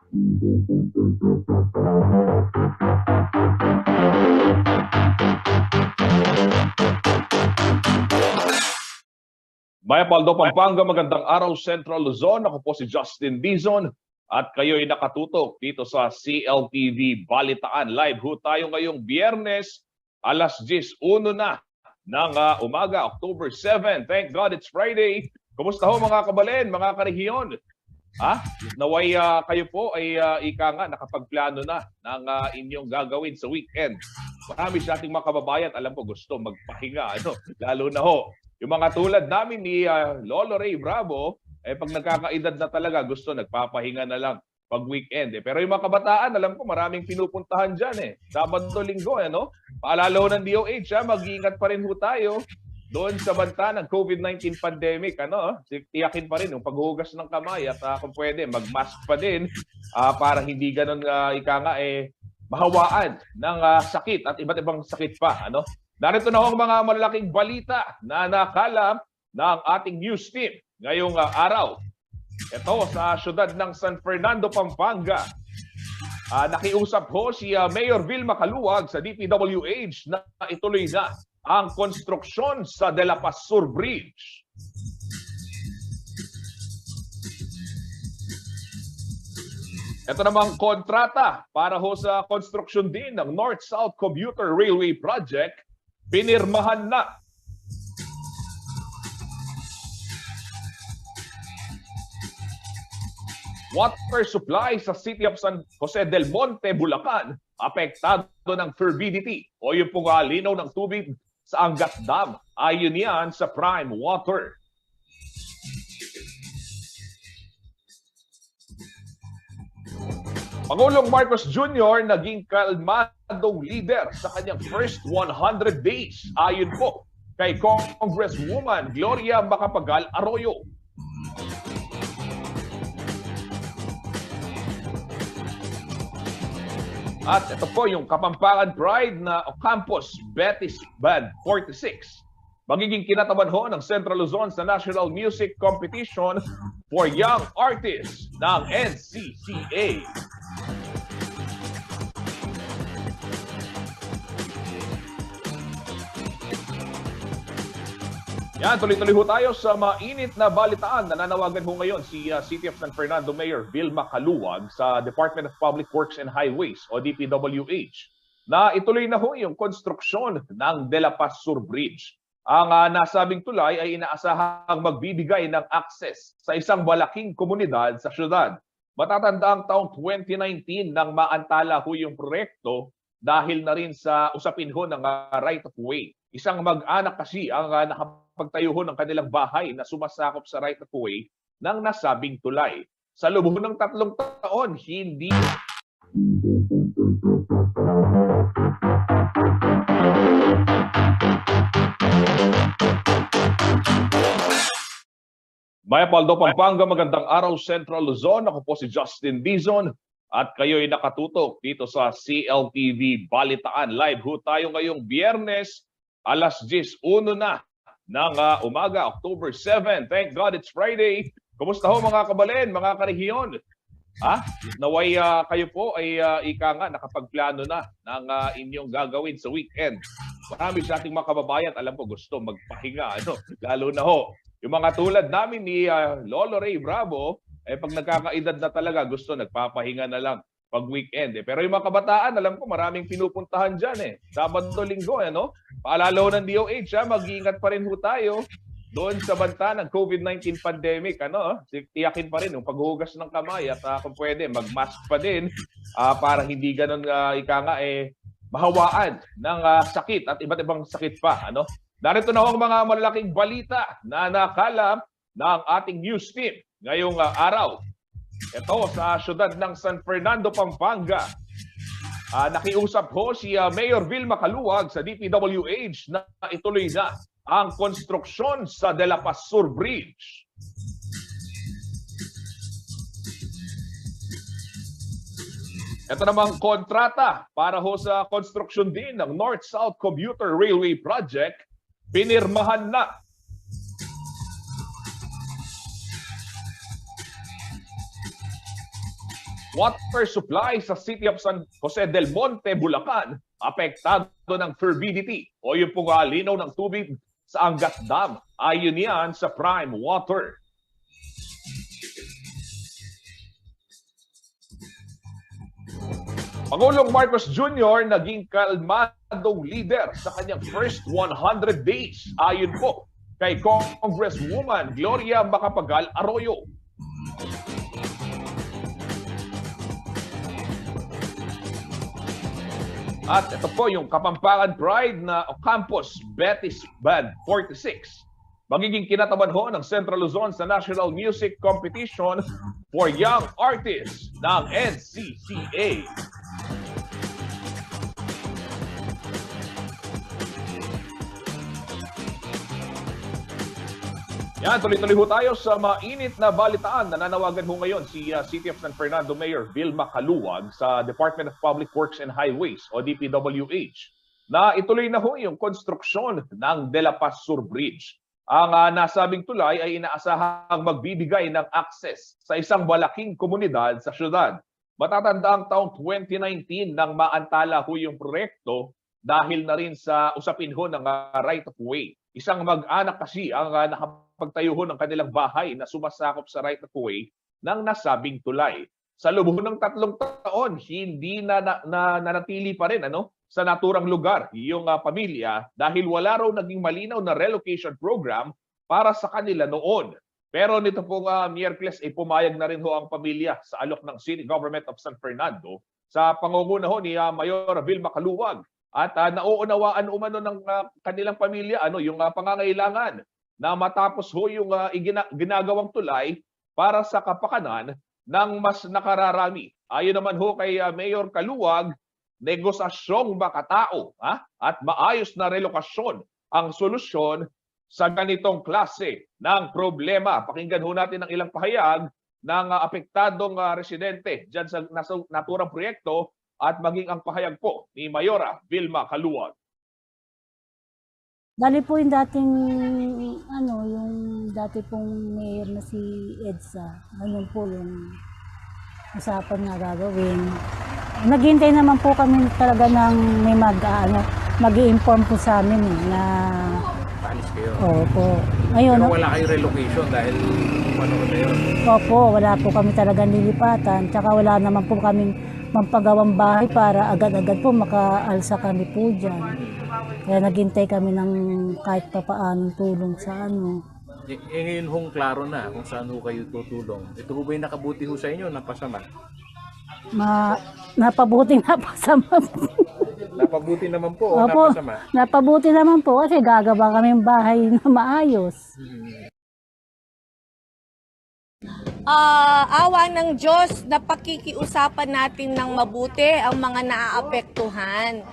Maya Paldo, Pampanga, magandang araw Central Luzon. Ako po si Justin Dizon at kayo'y nakatutok dito sa CLTV Balitaan. Live ho tayo ngayong Biyernes, alas 10:01 na ng umaga, October 7. Thank God it's Friday. Kumusta ho mga kabalen, mga karehiyon? Naway kayo po ay ika nga nakapagplano na ng inyong gagawin sa weekend. Marami sa ating mga kababayan, alam ko gusto magpahinga, lalo na ho yung mga tulad namin ni Lolo Ray Bravo, pag nagkakaedad na talaga, gusto nagpapahinga na lang pag weekend. Pero yung mga kabataan, alam ko maraming pinupuntahan dyan. Sabado, Linggo, Paalala ho ng DOH, mag-iingat pa rin ho tayo doon sa banta ng COVID-19 pandemic. Tiyakin pa rin yung paghuhugas ng kamay at kung pwede, mag-mask pa din para hindi ganun mahawaan ng sakit at iba't ibang sakit pa. Narito na ho ang mga malalaking balita na nakalap ng ating news team ngayong araw. Ito sa syudad ng San Fernando, Pampanga. Nakiusap ho si Mayor Vilma Caluag sa DPWH na ituloy na ang konstruksyon sa De La Paz Sur Bridge. Ito namang kontrata para ho sa konstruksyon din ng North-South Commuter Railway Project. Pinirmahan na. Water supply sa City of San Jose del Monte, Bulacan, apektado ng turbidity o yung linaw ng tubig sa Angat Dam. Ayon yan sa Prime Water. Pangulong Marcos Jr. naging kalmadong leader sa kanyang first 100 days. Ayon po kay Congresswoman Gloria Macapagal Arroyo. At ito po yung Kapampangan Pride na Campus Betis Band 46. Magiging kinatawan ho ng Central Luzon sa National Music Competition for Young Artists ng NCCA. Yan, tuloy-tuloy ho tayo sa mainit na balitaan. Nananawagan ho ngayon si City of San Fernando Mayor Vilma Caluag sa Department of Public Works and Highways o DPWH na ituloy na ho yung konstruksyon ng De La Paz Sur Bridge. Ang nasabing tulay ay inaasahang magbibigay ng access sa isang malaking komunidad sa syudad. Matatanda ang taong 2019 nang maantala ho yung proyekto dahil na rin sa usapin ho ng right of way. Isang mag-anak kasi ang nakapagtayo ho ng kanilang bahay na sumasakop sa right of way ng nasabing tulay. Sa loob ng 3 taon, hindi Maya Paldo, Pampanga, magandang araw Central Luzon. Ako po si Justin Dizon at kayo'y nakatutok dito sa CLTV Balitaan. Live ho tayo ngayong Biyernes, alas 10:01 na ng umaga, October 7. Thank God it's Friday. Kumusta ho mga kabalen, mga karehiyon? Naway kayo po ay ika nga nakapagplano na ng inyong gagawin sa weekend. Marami sa ating mga kababayan, alam ko gusto magpahinga, lalo na ho yung mga tulad namin ni Lolo Ray Bravo, pag nagkakaedad na talaga, gusto nagpapahinga na lang pag weekend. Pero yung mga kabataan, alam ko maraming pinupuntahan dyan. Sabado, Linggo, Paalala ho ng DOH, mag-iingat pa rin ho tayo doon sa banta ng COVID-19 pandemic. Tiyakin pa rin yung paghuhugas ng kamay at kung pwede, mag-mask pa din para hindi ganun mahawaan ng sakit at iba't ibang sakit pa. Narito na ho ang mga malalaking balita na nakalap ng ating news team ngayong araw. Ito sa syudad ng San Fernando, Pampanga. Nakiusap ho si Mayor Vilma Caluag sa DPWH na ituloy na ang konstruksyon sa De La Paz Sur Bridge. Ito namang kontrata para ho sa konstruksyon din ng North-South Commuter Railway Project. Pinirmahan na. water supply sa City of San Jose del Monte, Bulacan, apektado ng turbidity o yung pong linaw ng tubig sa Angat Dam. Ayon yan sa Prime Water. Pangulong Marcos Jr. naging kalmadong leader sa kanyang first 100 days. Ayon po kay Congresswoman Gloria Macapagal Arroyo. At ito po yung Kapampangan Pride na Campus Betis Band 46. Magiging kinataban ho ng Central Luzon sa National Music Competition for Young Artists ng NCCA. Yan, tuloy-tuloy ho tayo sa mainit na balitaan. Nananawagan ho ngayon si City of San Fernando Mayor Vilma Caluwag sa Department of Public Works and Highways o DPWH na ituloy na ho yung konstruksyon ng De La Paz Sur Bridge. Ang nasabing tulay ay inaasahang magbibigay ng access sa isang malaking komunidad sa syudad. Matatanda ang taong 2019 nang maantala ho yung proyekto dahil na rin sa usapin ho ng right of way. Isang mag-anak kasi ang nakapagtayo ho ng kanilang bahay na sumasakop sa right of way ng nasabing tulay. Sa loob ng 3 taon, hindi nanatili pa rin sa naturang lugar yung pamilya dahil wala raw naging malinaw na relocation program para sa kanila noon. Pero nito pong Miyerkules ay pumayag na rin ho ang pamilya sa alok ng City Government of San Fernando sa pangunguna ho ni Mayor Vilma Caluwag. At nauunawaan umano ng kanilang pamilya yung pangangailangan na matapos ho yung ginagawang tulay para sa kapakanan ng mas nakararami. Ayon naman ho kay Mayor Caluwag, negosasyong makatao at maayos na relokasyon ang solusyon sa ganitong klase ng problema. Pakinggan ho natin ang ilang pahayag ng apektadong residente dyan sa naturang proyekto at maging ang pahayag po ni Mayora Vilma Caluwag. Dali po yung dating, yung dati pong mayor na si EDSA. Ngayon po yung usapan na gagawin. Naghintay naman po kami talaga ng may mag-i-inform po sa amin na paalis kayo. Opo. Ngayon, pero wala kayong relocation dahil panahon na yun. Opo, wala po kami talagang lilipatan. Tsaka wala naman po kaming mampagawang bahay para agad-agad po makaalsa kami po dyan. Kaya naghintay kami ng kahit papaanong tulong sa Ngayon hong klaro na kung saan ho kayo tutulong. Ito ho ba yung nakabuti ho sa inyo na pasama? Napabuting napasama po. Napabuti naman po o Opo, napasama? napabuti naman po kasi gagawa kami ng bahay na maayos. Awa ng Diyos na pakikiusapan natin ng mabuti ang mga naaapektuhan.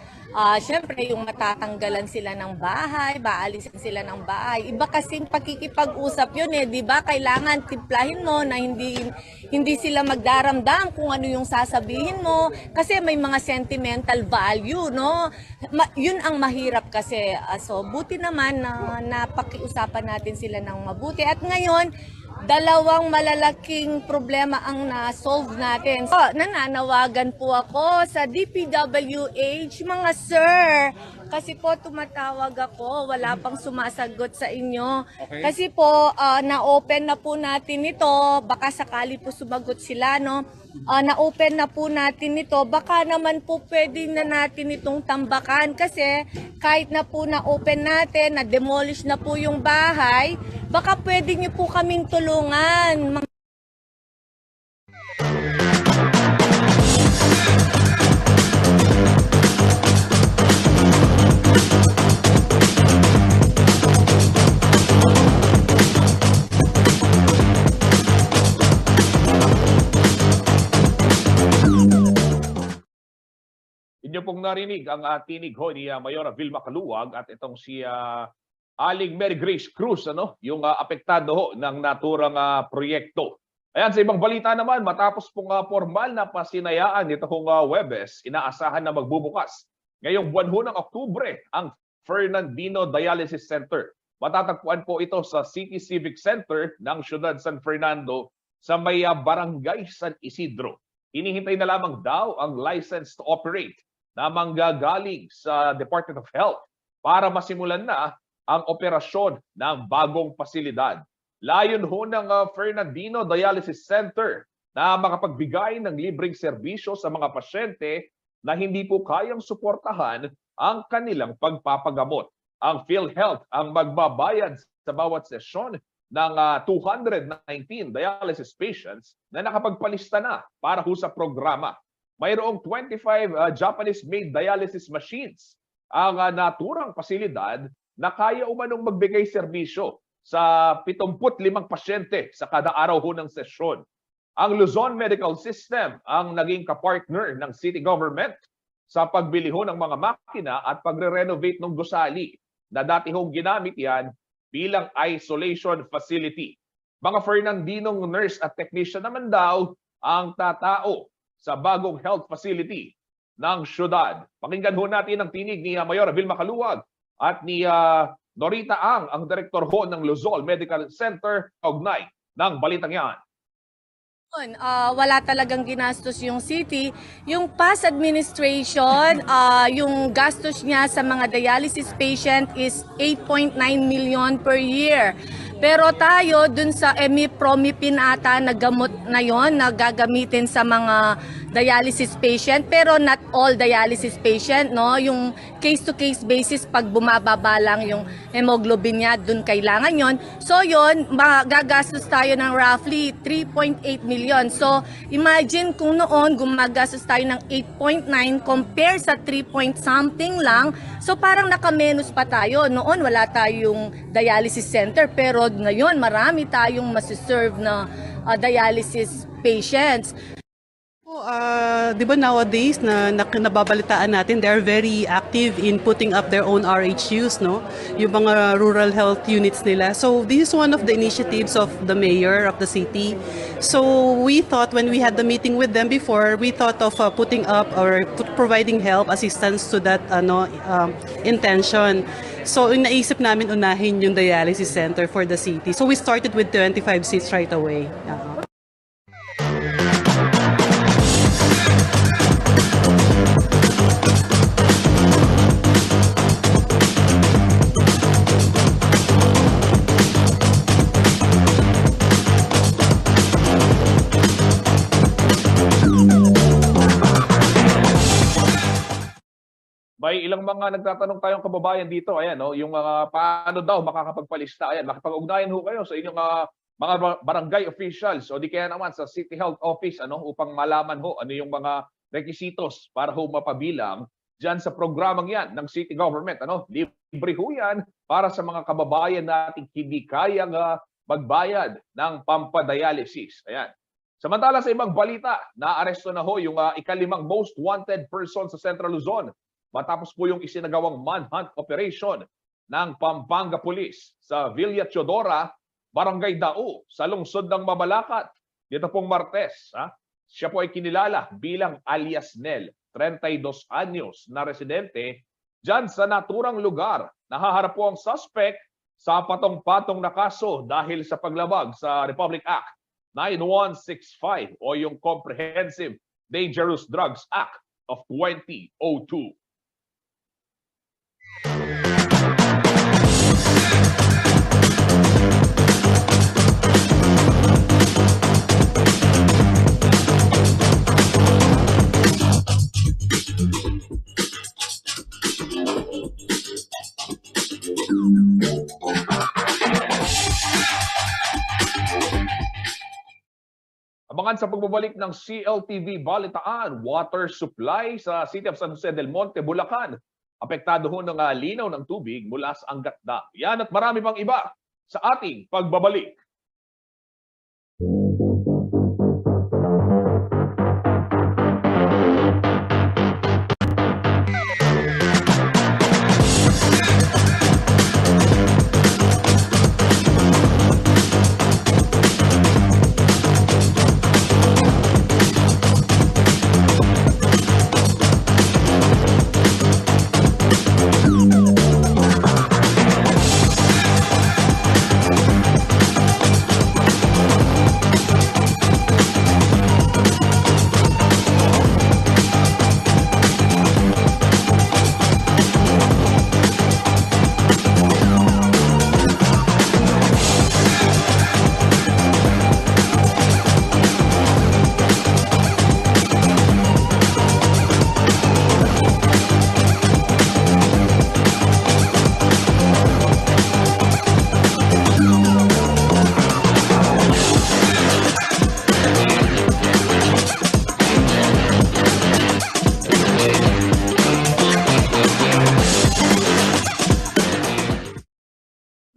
Siyempre, yung matatanggalan sila ng bahay, baalisin sila ng bahay. Iba kasing pakikipag-usap yun di ba? Kailangan timplahin mo na hindi sila magdaramdam kung ano yung sasabihin mo. Kasi may mga sentimental value, no? Yun ang mahirap kasi. So, buti naman na pakiusapan natin sila ng mabuti. At ngayon, 2 malalaking problema ang na-solve natin. So, nananawagan po ako sa DPWH, mga sir. Kasi po tumatawag ako, wala pang sumasagot sa inyo. Okay. Kasi po, na-open na po natin ito. Baka sakali po sumagot sila, no? Na-open na po natin ito. Baka naman po pwede na natin itong tambakan. Kasi kahit na po na-open natin, na-demolish na po yung bahay, baka pwede niyo po kaming tulungan. Inyo pong narinig ang tinig ho ni Mayora Vilma Caluwag at itong si Aling Mary Grace Cruz, yung apektado ho ng naturang proyekto. Ayan, sa ibang balita naman, matapos pong formal na pasinayaan nito kong Huwebes, inaasahan na magbubukas ngayong buwan ho ng Oktubre ang Fernandino Dialysis Center. Matatagpuan po ito sa City Civic Center ng Siyudad San Fernando sa may Barangay San Isidro. hinihintay na lamang daw ang license to operate na manggagaling sa Department of Health para masimulan na ang operasyon ng bagong pasilidad. Layon ho ng Fernandino Dialysis Center na makapagbigay ng libreng serbisyo sa mga pasyente na hindi po kayang suportahan ang kanilang pagpapagamot. Ang PhilHealth ang magbabayad sa bawat sesyon ng 219 dialysis patients na nakapagpalista na para ho sa programa. Mayroong 25 Japanese-made dialysis machines ang naturang pasilidad na kaya umanong magbigay serbisyo sa 75 pasyente sa kada araw ho ng sesyon. Ang Luzon Medical System ang naging kapartner ng city government sa pagbili ho ng mga makina at pagre-renovate ng gusali na dati hong ginamit yan bilang isolation facility. Mga Fernandinong nurse at technician naman daw ang tatao sa bagong health facility ng syudad. Pakinggan ho natin ang tinig ni Mayor Vilma Caluwag at ni Norita ang direktor ho ng Luzon Medical Center, kaugnay ng balitang yan. Wala talagang ginastos yung city. Yung past administration, yung gastos niya sa mga dialysis patient is 8.9 million per year. Pero tayo dun sa Emi-Promipin ata na gamot na yon na gagamitin sa mga dialysis patient, pero not all dialysis patient, no? Yung case-to-case basis, pag bumababa lang yung hemoglobin niya, dun kailangan yon. So yon, magagastos tayo ng roughly 3.8 million. So imagine kung noon gumagastos tayo ng 8.9 compare sa 3 point something lang. So parang nakamenos pa tayo. Noon wala tayong dialysis center, pero ngayon marami tayong masiserve na dialysis patients. Di ba nowadays nababalitaan natin, they're very active in putting up their own RHUs, no? Yung mga rural health units nila. So this is one of the initiatives of the mayor of the city. So we thought when we had the meeting with them before, we thought of putting up or providing help, assistance to that intention. So naisip namin unahin yung dialysis center for the city. So we started with 25 seats right away. May ilang mga nagtatanong tayong kababayan dito, ayan, no, yung paano daw makakapagpalista. Ayan, makipag-ugnayan ho kayo sa inyong mga barangay officials o di kaya naman sa City Health Office, ano, upang malaman ho ano yung mga requisitos para ho mapabilang diyan sa programang yan ng city government, ano. Libre ho yan para sa mga kababayan nating hindi kayang magbayad ng pampadialysis. Ayan. Samantala sa ibang balita, naaresto na ho yung ikalimang most wanted person sa Central Luzon matapos po yung isinagawang manhunt operation ng Pampanga Police sa Villa Teodora, Barangay Dao, sa lungsod ng Mabalacat. Dito pong Martes, siya po ay kinilala bilang alias Nel, 32 anyos na residente dyan sa naturang lugar. Nahaharap po ang suspect sa patong-patong na kaso dahil sa paglabag sa Republic Act 9165 o yung Comprehensive Dangerous Drugs Act of 2002. Abangan sa pagbabalik ng CLTV Balitaan, water supply sa City of San Jose del Monte, Bulacan. Apektado ho ng linaw ng tubig mula sa Angat Dam. Yan at marami pang iba sa ating pagbabalik.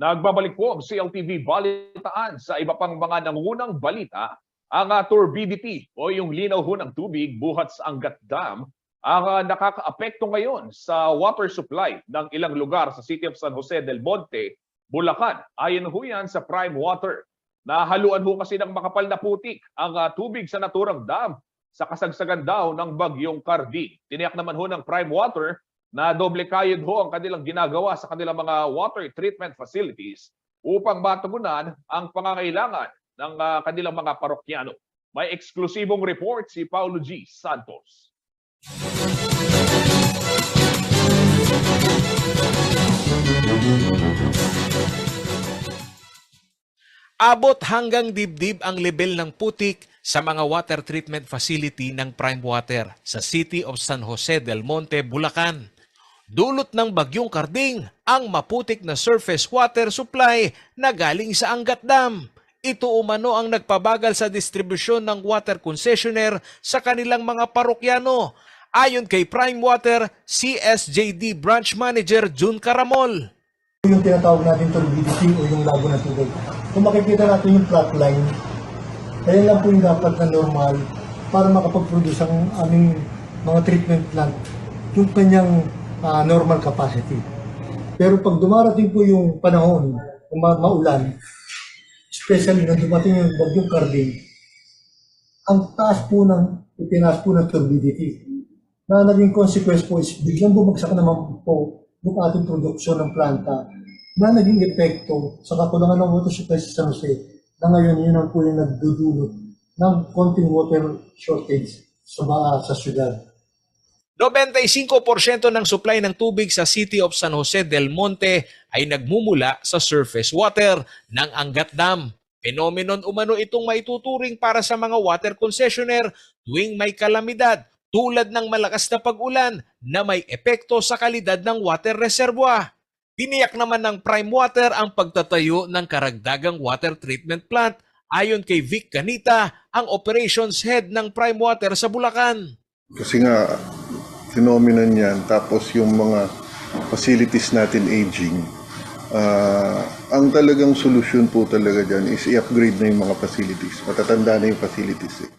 Nagbabalik po ang CLTV Balitaan sa iba pang mga nangungunang balita. Ang turbidity o yung linaw ho ng tubig buhat sa Angat Dam ang nakakaapekto ngayon sa water supply ng ilang lugar sa City of San Jose del Monte, Bulacan. Ayon ho yan sa Prime Water. Nahaluan ho kasi ng makapal na putik ang tubig sa naturang dam sa kasagsagan daw ng bagyong Carding. Tiniyak naman ho ng Prime Water na doble kayod ho ang kanilang ginagawa sa kanilang mga water treatment facilities upang matugunan ang pangangailangan ng kanilang mga parokyano. May eksklusibong report si Paulo G. Santos. Abot hanggang dibdib ang level ng putik sa mga water treatment facility ng Prime Water sa City of San Jose del Monte, Bulacan. Dulot ng bagyong Carding ang maputik na surface water supply na galing sa Angat Dam. Ito umano ang nagpabagal sa distribusyon ng water concessionaire sa kanilang mga parokyano. Ayon kay Prime Water, CSJD Branch Manager June Caramol. Yung tinatawag natin turbidity o yung lago ng tubig. Kung makikita natin yung plot line, kaya lang po yung dapat na normal para makapag-produce ang aming mga treatment plant yung kanyang normal capacity. Pero pag dumarating po yung panahon, maulan, especially nung dumating yung bagyong Carding, ang itinaas po ng turbidity. Na naging consequence po is biglang bumagsak naman po yung ating produksyon ng planta na naging epekto sa kakulangan ng water supply sa San Jose na ngayon yun ang po yung nagdudulot ng konting water shortage sa syudad. 95% ng supply ng tubig sa City of San Jose del Monte ay nagmumula sa surface water ng Angat Dam. Phenomenon umano itong maituturing para sa mga water concessionaire tuwing may kalamidad tulad ng malakas na pag-ulan na may epekto sa kalidad ng water reservoir. Tiniyak naman ng Prime Water ang pagtatayo ng karagdagang water treatment plant ayon kay Vic Canita, ang operations head ng Prime Water sa Bulacan. Kasi nga, phenomenon yan, tapos yung mga facilities natin aging, ang talagang solusyon po talaga dyan is i-upgrade na yung mga facilities. Matatanda na yung facilities eh.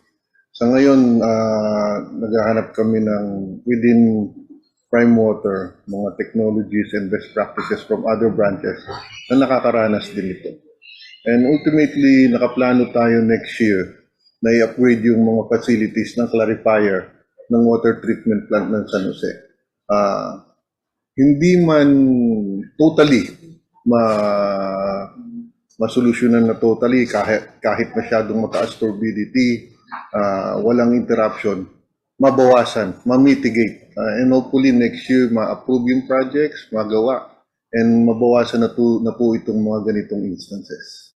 Sa ngayon, naghahanap kami ng within Prime Water, mga technologies and best practices from other branches na nakakaranas din ito. And ultimately, nakaplano tayo next year na i-upgrade yung mga facilities ng clarifier ng water treatment plant ng San Jose. Hindi man totally masolusyonan na totally kahit masyadong mataas turbidity, walang interruption, mabawasan, ma-mitigate. And hopefully next year ma-approve yung projects, magawa, and mabawasan na po itong mga ganitong instances.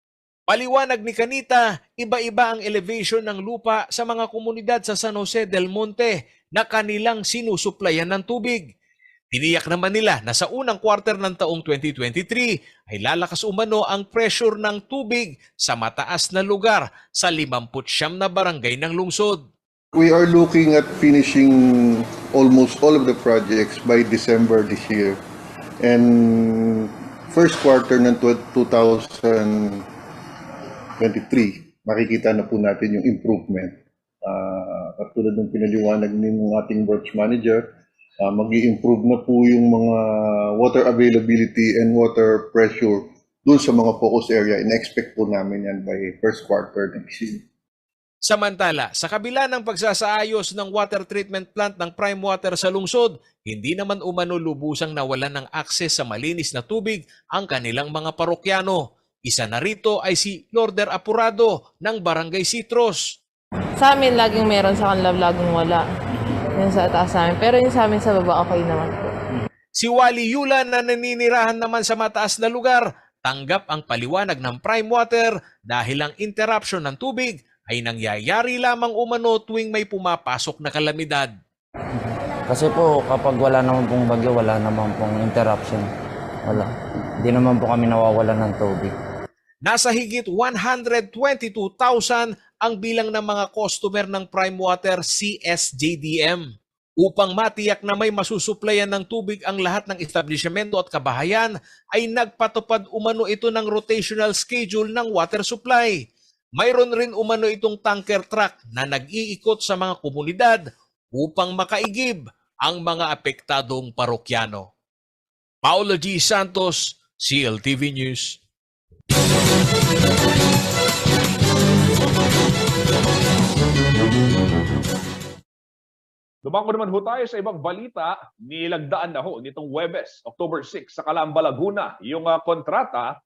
Paliwanag ni Canita, iba-iba ang elevation ng lupa sa mga komunidad sa San Jose del Monte na kanilang sinusuplayan ng tubig. Tiniyak naman nila na sa unang quarter ng taong 2023 ay lalakas umano ang pressure ng tubig sa mataas na lugar sa 59 na barangay ng lungsod. We are looking at finishing almost all of the projects by December this year. And first quarter ng 2023, makikita na po natin yung improvement. Katulad ng pinaliwanag ng ating branch manager, mag-i-improve na po yung mga water availability and water pressure dun sa mga focus area. In-expect po namin yan by first quarter next year. Samantala, sa kabila ng pagsasaayos ng water treatment plant ng Prime Water sa lungsod, hindi naman umano lubusang nawalan ng akses sa malinis na tubig ang kanilang mga parokyano. Isa na rito ay si Lorder Apurado ng Barangay Citros. Sa amin laging meron, sa kanila laging wala. Yung sa taas namin. Pero yung sa amin sa baba okay naman po. Si Wally Yulan na naninirahan naman sa mataas na lugar, tanggap ang paliwanag ng Prime Water dahil ang interruption ng tubig ay nangyayari lamang umano tuwing may pumapasok na kalamidad. Kasi po kapag wala naman pong bagyo, wala naman pong interruption. Wala. Hindi naman po kami nawawalan ng tubig. Nasa higit 122,000 ang bilang ng mga customer ng Prime Water CSJDM. Upang matiyak na may masusuplayan ng tubig ang lahat ng establishmento at kabahayan, ay nagpatupad umano ito ng rotational schedule ng water supply. Mayroon rin umano itong tanker truck na nag-iikot sa mga komunidad upang makaigib ang mga apektadong parokyano. Paolo G. Santos, CLTV News. Dumako naman ho tayo sa ibang balita. Nilagdaan na ho nitong Huwebes, October 6 sa Calamba, Laguna, yung kontrata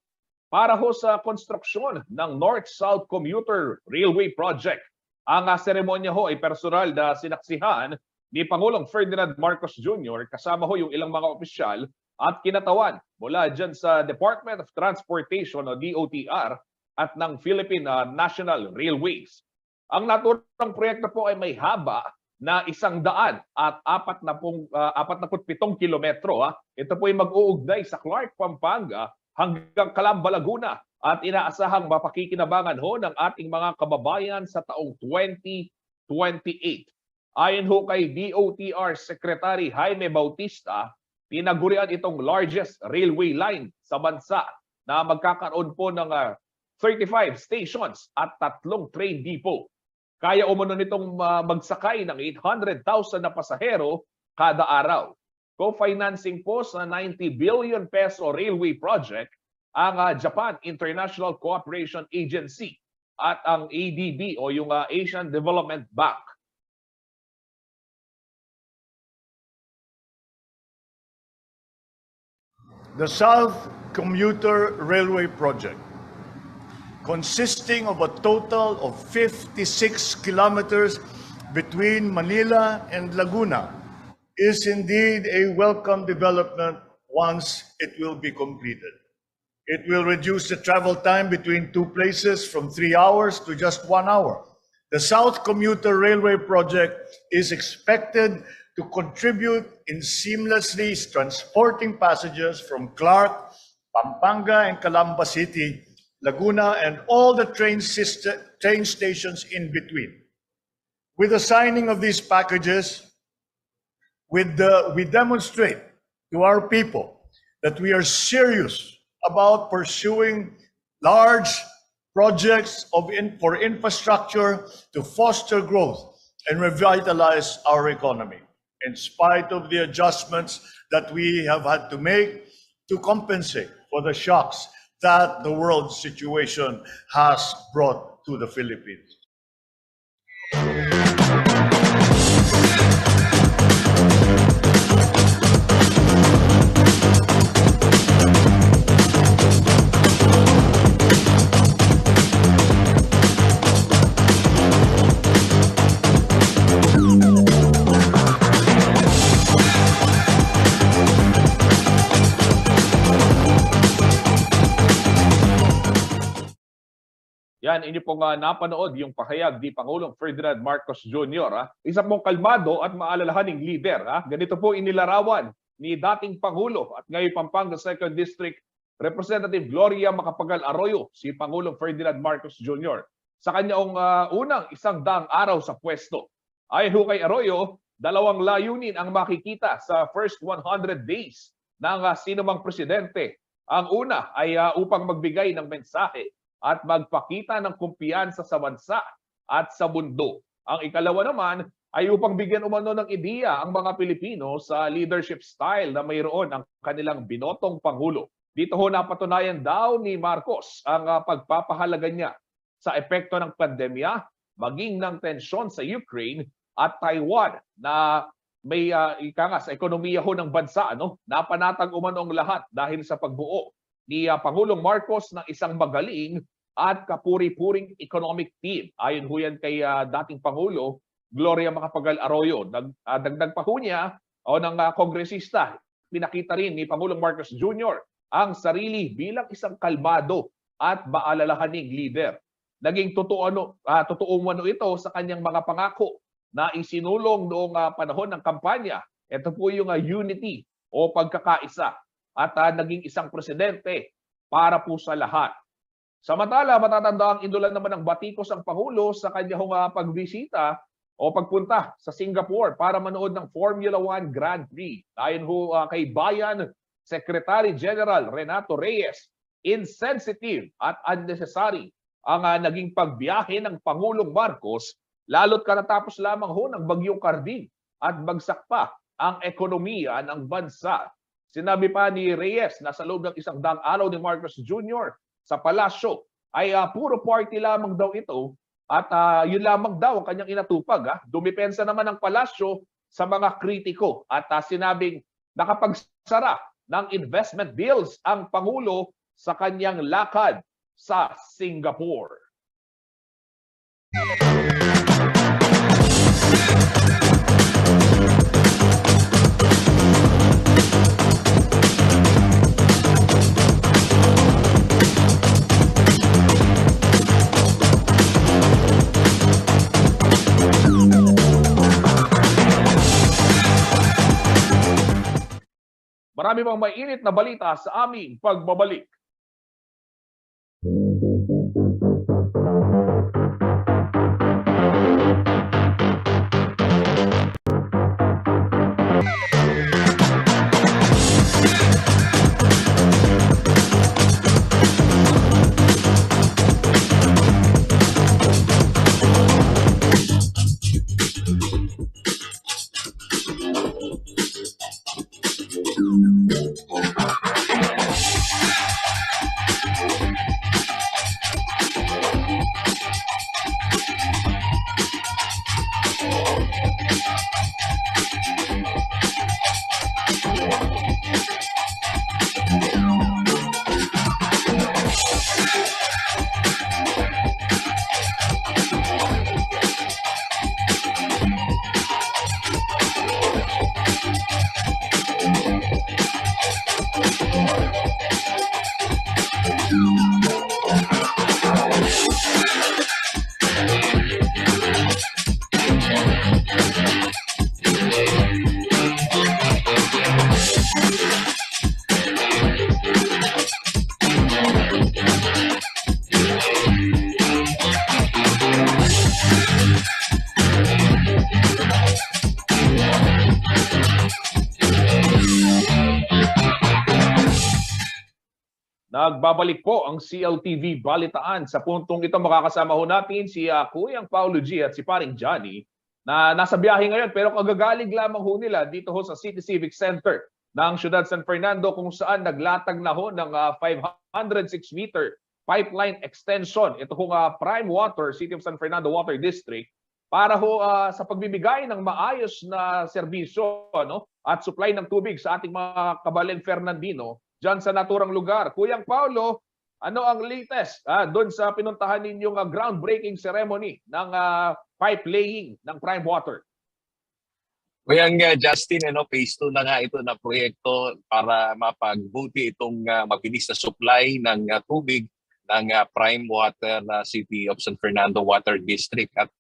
para ho sa konstruksyon ng North-South Commuter Railway Project. Ang seremonya ho ay personal na sinaksihan ni Pangulong Ferdinand Marcos Jr. kasama ho yung ilang mga opisyal at kinatawan mula dyan sa Department of Transportation o DOTR at ng Philippine National Railways. Ang naturang proyekto po ay may haba na 147 kilometro. Ito po ay mag-uugnay sa Clark, Pampanga hanggang Calamba, Laguna at inaasahang mapakikinabangan ho ng ating mga kababayan sa taong 2028. Ayon ho kay DOTR Secretary Jaime Bautista, tinagurian itong largest railway line sa bansa na magkakaroon po ng 35 stations at 3 train depot. Kaya umano nitong magsakay ng 800,000 na pasahero kada araw. Co-financing po sa 90 billion peso railway project ang Japan International Cooperation Agency at ang ADB o yung Asian Development Bank. The South Commuter Railway Project, consisting of a total of 56 kilometers between Manila and Laguna, is indeed a welcome development once it will be completed. It will reduce the travel time between two places from 3 hours to just 1 hour. The South Commuter Railway Project is expected to contribute in seamlessly transporting passengers from Clark, Pampanga, and Calamba City, Laguna, and all the train stations in between. With the signing of these packages, we demonstrate to our people that we are serious about pursuing large projects for infrastructure to foster growth and revitalize our economy, in spite of the adjustments that we have had to make to compensate for the shocks that the world situation has brought to the Philippines. Yan, inyo pong napanood yung pahayag ni Pangulong Ferdinand Marcos Jr. Isa pong kalmado at maalalahaning leader. Ganito po inilarawan ni dating Pangulo at ngayon Pampanga 2nd District Representative Gloria Macapagal Arroyo, si Pangulong Ferdinand Marcos Jr. sa kanyang unang 100 araw sa pwesto. Ayon ho kay Arroyo, 2 layunin ang makikita sa first 100 days ng sinumang presidente. Ang una ay upang magbigay ng mensahe at magpakita ng kumpiyansa sa bansa at sa mundo. Ang ikalawa naman ay upang bigyan umano ng ideya ang mga Pilipino sa leadership style na mayroon ang kanilang binotong Pangulo. Dito ho napatunayan daw ni Marcos ang pagpapahalaga niya sa epekto ng pandemya, maging ng tensyon sa Ukraine at Taiwan na may sa ekonomiya ho ng bansa. Napanatag umano ang lahat dahil sa pagbuo ni Pangulong Marcos ng isang magaling at kapuri-puring economic team. Ayon ho yan kay dating Pangulo Gloria Macapagal Arroyo. Dagdag pa ho niya ng kongresista, pinakita rin ni Pangulong Marcos Jr. ang sarili bilang isang kalmado at maalalahaning leader. Naging totoo umano ito sa kanyang mga pangako na isinulong noong panahon ng kampanya. Ito po yung unity o pagkakaisa at naging isang presidente para po sa lahat. Samantala, matatanda ang indulan naman ng batikos ang Pangulo sa kanyang pagbisita o pagpunta sa Singapore para manood ng Formula 1 Grand Prix. Ayon ho kay Bayan Secretary General Renato Reyes, insensitive at unnecessary ang naging pagbiyahe ng Pangulong Marcos, lalo't katatapos lamang ho ng Bagyong Carding at bagsak pa ang ekonomiya ng bansa. Sinabi pa ni Reyes na sa loob ng 100 araw ni Marcos Jr. sa palasyo ay puro party lamang daw ito at yun lamang daw ang kanyang inatupag. Dumipensa naman ang palasyo sa mga kritiko at sinabing nakapagsara ng investment deals ang Pangulo sa kanyang lakad sa Singapore. Marami pang mainit na balita sa aming pagbabalik. Nagbabalik po ang CLTV Balitaan. Sa puntong ito makakasama ho natin si Kuyang Paulo G at si Paring Johnny na nasa biyahe ngayon pero kagagaling lamang ho nila dito ho sa City Civic Center ng Ciudad San Fernando kung saan naglatag na ho ng 506-meter pipeline extension. Ito ho Prime Water, City of San Fernando Water District para ho sa pagbibigay ng maayos na serbisyo at supply ng tubig sa ating mga kabaling Fernandino diyan sa naturang lugar. Kuyang Paulo, ano ang latest doon sa pinuntahan ninyong groundbreaking ceremony ng pipe laying ng Prime Water? Kuyang Justin, phase 2 na nga ito na proyekto para mapagbuti itong mabilis na supply ng tubig ng Prime Water na City of San Fernando Water District. At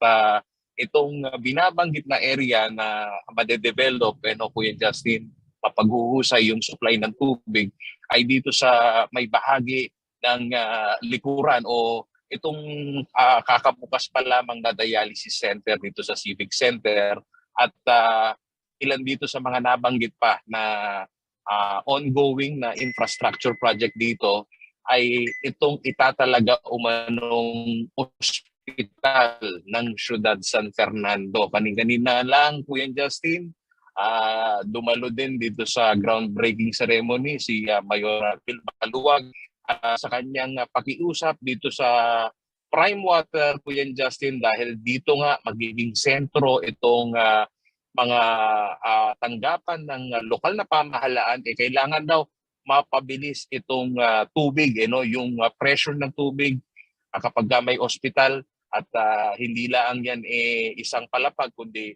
itong binabanggit na area na madedevelop, Kuyang Justin, mapaghuhusay yung supply ng tubig ay dito sa may bahagi ng likuran o itong kakabukas pa lamang na dialysis center dito sa Civic Center at ilan dito sa mga nabanggit pa na ongoing na infrastructure project dito ay itong itatalaga umanong ospital ng Ciudad San Fernando. Kanina lang, Kuya Justin, dumalo din dito sa groundbreaking ceremony si Mayor Phil Maluwag sa kanyang pakiusap dito sa Prime Water, Kuya Justin, dahil dito nga magiging sentro itong mga tanggapan ng lokal na pamahalaan. Kailangan daw mapabilis itong tubig, yung pressure ng tubig kapag may ospital at hindi lang yan isang palapag kundi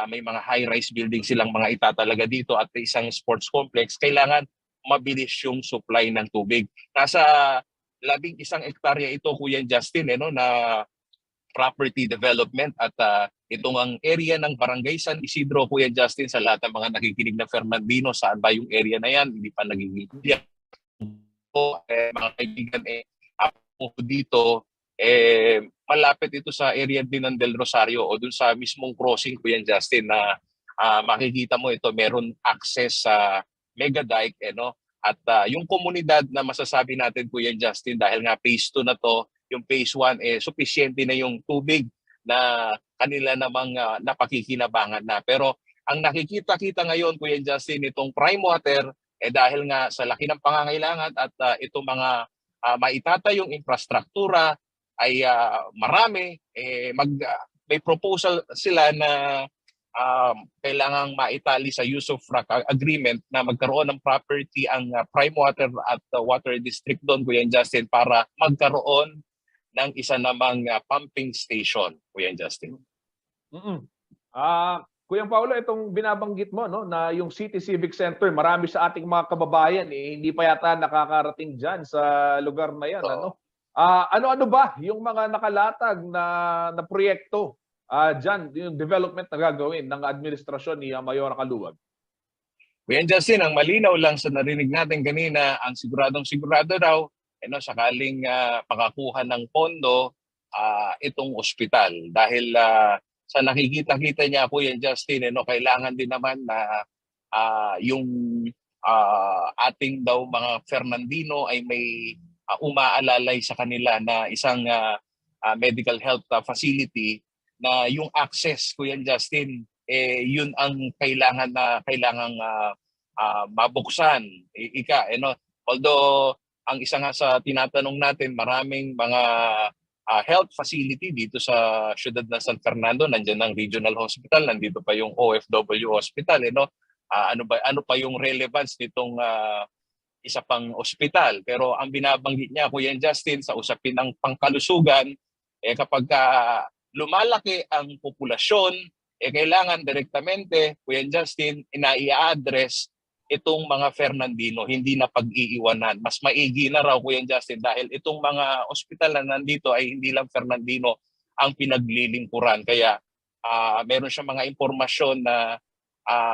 may mga high-rise building silang mga itatalaga dito at isang sports complex, kailangan mabilis yung supply ng tubig. Nasa 11 hektarya ito, Kuya Justin, na property development at itong ang area ng Barangay San Isidro, Kuya Justin, sa lahat ng mga nakikinig na Fernandino, saan ba yung area na yan? Hindi pa naging mga kaibigan, dito malapit ito sa area din ng Del Rosario o dun sa mismong crossing, Kuya Justin, na makikita mo ito, meron access sa Mega Dike, at yung komunidad na masasabi natin, Kuya Justin, dahil nga phase 2 na to, yung phase 1, sufisyente na yung tubig na kanila namang napakikinabangan na. Pero ang nakikita-kita ngayon, Kuya Justin, itong Prime Water, dahil nga sa laki ng pangangailangan at itong mga maitatayong infrastruktura ay marami, may proposal sila na kailangang maitali sa use of frac agreement na magkaroon ng property ang Prime Water at Water District doon, Kuya Justin, para magkaroon ng isa namang pumping station, Kuya Justin. Kuya Paulo, itong binabanggit mo, no, na yung City Civic Center, marami sa ating mga kababayan hindi pa yata nakakarating dyan sa lugar na yan. Ano-ano ba yung mga nakalatag na proyekto dyan, yung development na gagawin ng administrasyon ni Mayor Kaluwag? Kuya Justin, ang malinaw lang sa narinig natin kanina, ang siguradong-sigurado raw, sakaling pakakuha ng pondo itong ospital. Dahil sa nakikita-kita niya, Kuya Justin, kailangan din naman na yung ating daw mga Fernandino ay may umaalalay sa kanila na isang medical health facility na yung access, Kuya Justin, yun ang kailangan mabuksan. Although ang isa nga sa tinatanong natin, maraming mga health facility dito sa siyudad ng San Fernando, nandiyan ang regional hospital, nandito pa yung OFW hospital, ano pa yung relevance nitong isa pang ospital. Pero ang binabanggit niya, Kuya Justin, sa usapin ng pangkalusugan, kapag lumalaki ang populasyon, kailangan direktamente, Kuya Justin, i-address itong mga Fernandino, hindi na pag-iiwanan. Mas maigi na raw, Kuya Justin, dahil itong mga ospital na nandito ay hindi lang Fernandino ang pinaglilingkuran. Kaya meron siya mga impormasyon na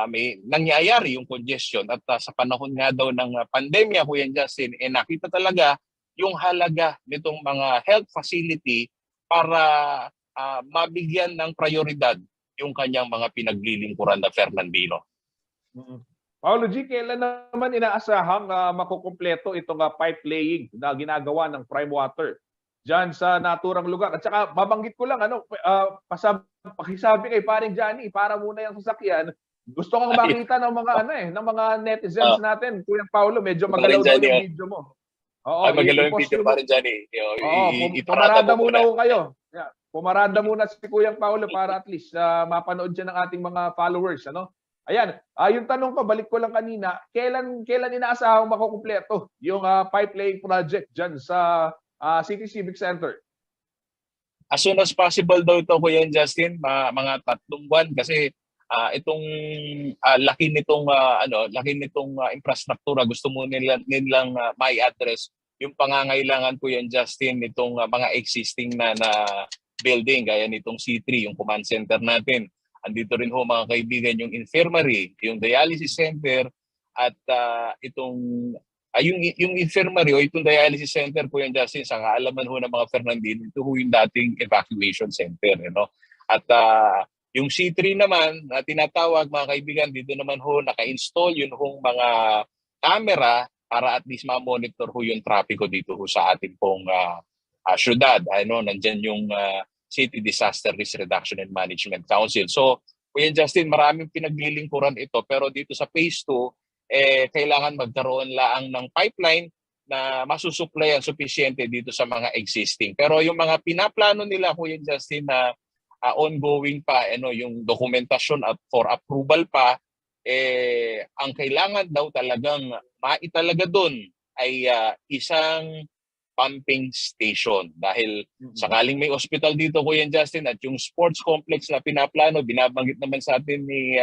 may nangyayari yung congestion at sa panahon nga daw ng pandemya, Kuya Justin, nakita talaga yung halaga nitong mga health facility para mabigyan ng prioridad yung kanyang mga pinaglilingkuran na Fernandino. Paulo G, kailan naman inaasahang makukumpleto itong pipe laying na ginagawa ng Prime Water dyan sa naturang lugar? At saka babanggit ko lang, pakisabi kay paring Johnny, para muna yung sasakyan. Gusto kong makita ng mga ng mga netizens natin. Kuya Paulo, medyo magalaw daw yung video mo. Oo, magalaw yung video, paring Johnny. Pumarada muna ho kayo. Yeah, pumarada muna si Kuya Paulo para at least mapanood siya ng ating mga followers, Ayan, yung tanong ko, balik ko lang kanina, kailan inaasahang makukumpleto yung pipe laying project dyan sa City Civic Center? As soon as possible daw ito, Kuya Justin, mga 3 buwan, kasi itong laki nitong infrastruktura, gusto mo nilang mai-address yung pangangailangan, Kuya Justin, nitong mga existing na building, gaya nitong C3, yung command center natin. Andito rin mga kaibigan, yung infirmary, yung dialysis center, at yung infirmary o itong dialysis center, Kuya Justin, sa kaalaman ng mga Fernandino, ito yung dating evacuation center. At yung C3 naman, na tinatawag, mga kaibigan, dito naman naka-install yung mga camera para at least ma-monitor yung trapiko dito sa ating pong syudad. Nandyan yung City Disaster Risk Reduction and Management Council. So, Kuya Justin, maraming pinaglilingkuran ito, pero dito sa phase 2, kailangan magkaroon lang ng pipeline na masusuplayan sufficiente dito sa mga existing. Pero yung mga pinaplano nila, Kuya Justin, na ongoing pa, yung dokumentasyon at for approval pa, ang kailangan daw talagang maitalaga doon ay isang pumping station. Dahil sakaling may hospital dito, Kuya Justin, at yung sports complex na pinaplano, binabanggit naman sa atin ni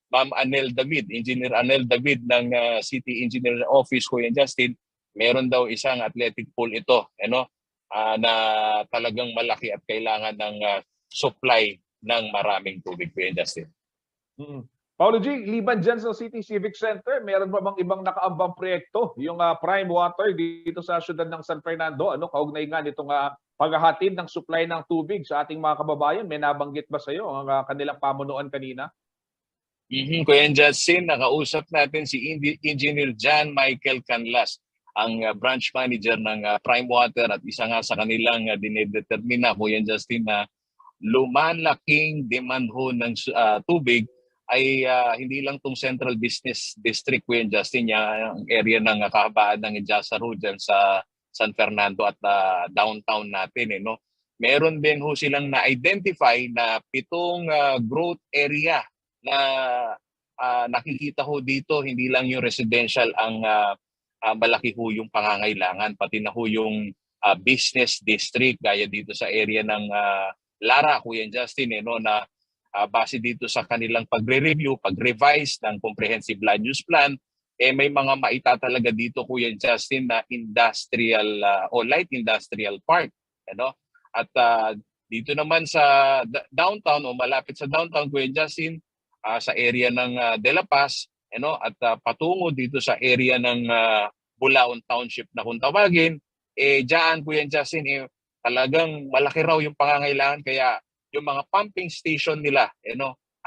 Ma'am Anel David, Engineer Anel David ng City Engineer Office, Kuya Justin, meron daw isang athletic pool ito, na talagang malaki at kailangan ng supply ng maraming tubig, Kuya Justin. Paulo G, liban dyan sa City Civic Center, meron ba bang ibang nakaambang proyekto? Yung Prime Water dito sa syudad ng San Fernando, kaugnay nga nitong paghahatid ng supply ng tubig sa ating mga kababayan, may nabanggit ba sa iyo ang kanilang pamunuan kanina? Kuya Justin, nakausap natin si Engineer John Michael Canlas, ang branch manager ng Prime Water, at isa nga sa kanilang dinedetermina, Kuya Justin, na lumalaking demand ho ng tubig ay hindi lang tong Central Business District, Kuya Justin, yung area ng kahabaan ng Ijasa Road dyan sa San Fernando at downtown natin. No? Meron din ho silang na-identify na 7 growth area na nakikita ho dito. Hindi lang yung residential ang malaki ho yung pangangailangan, pati na ho yung business district, gaya dito sa area ng Lara, Kuya Justin, no, na base dito sa kanilang pagre-review, pag-revise ng comprehensive land use plan, may mga maitatalaga dito, Kuya Justin, na industrial o light industrial park. At dito naman sa downtown o malapit sa downtown, Kuya Justin, sa area ng De La Paz, at patungo dito sa area ng Bulaon Township na kung tawagin, diyan, Kuya Justin, talagang malaki raw yung pangangailangan, kaya yung mga pumping station nila